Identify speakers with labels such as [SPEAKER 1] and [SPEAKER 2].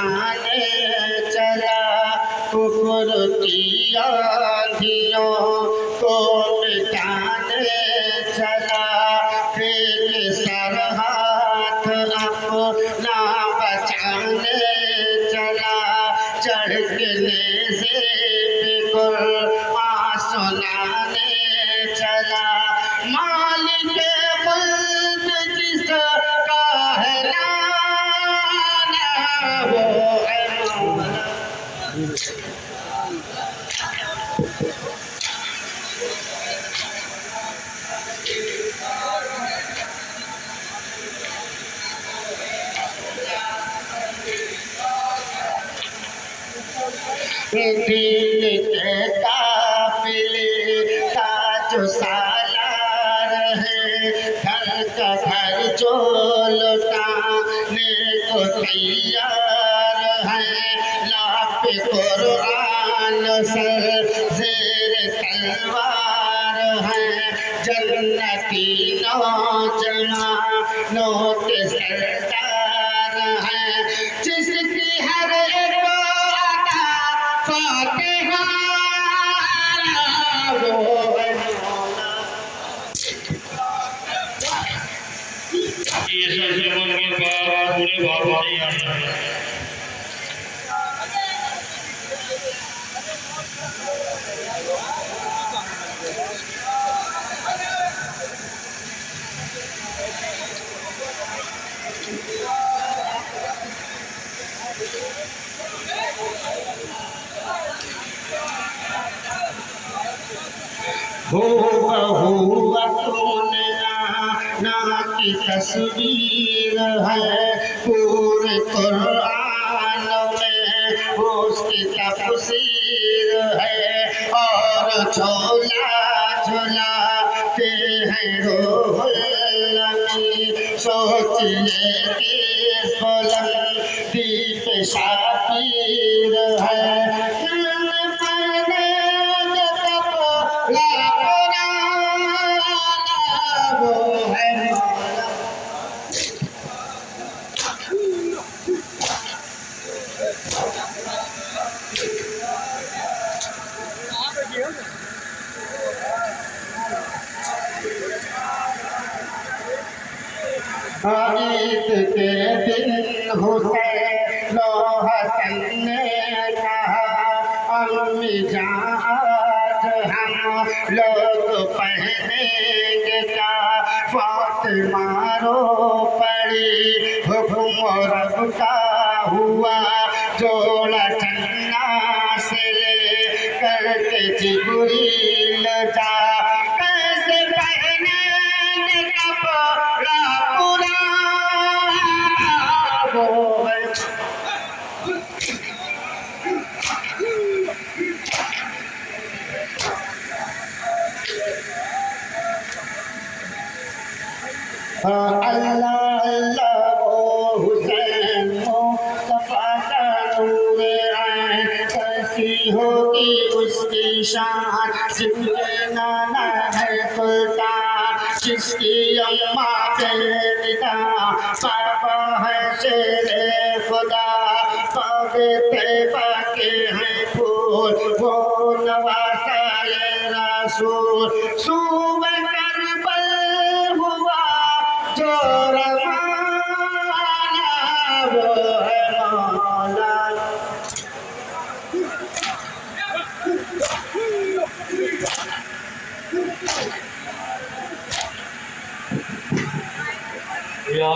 [SPEAKER 1] सुनाने चला, कुफर की आंधियों को मिटाने चला, फिर सर हाथ अपना बचाने चला, चढ़ने से कुरान सुनाने चला। मालिक मुल्क जिसका है नाना, वो है मौला। दीन के काफिले का जो सालार है, घर का घर जो लौटाने को तैयार है, लापे कुरान सर ज़ेर तलवार है, जन्नती नौजवानों के सरदार है, जिसकी हर एक फातिहा वो है मौला। ये सरजमन के बाद पूरे बाबा नहीं आता है। हुआ तूने ना की तस्वीर है, पूरे कुरान में उसकी तफसीर है, और झोला झुलाते हैं रूहुल अमीन, सोचिए किस बुलंदी पे शातिर है। ईद के दिन हुसैन हसन ने कहा, अम्मी जान आज हम लोग पहनेंगे क्या, फातिमा रो पड़ी हुक्म रब का हुआ, जोड़ा चन्ना से ले करके जिब्रील जा, कैसे पहनेंगे कपड़ा पूरा वो है। अल्लाह अल्लाह ओ हुसैन मुस्तफा का नूर आए, कैसी होगी उसकी शान, जिसके नाना है सुल्तान, जिसकी अम्मा बेनिदा, पापा है शेरे खुदा, पागे तैबा के हैं फूल, वो नवासाए रसूल, सूबे करबल हुआ जो रवाना, वो है मौला। या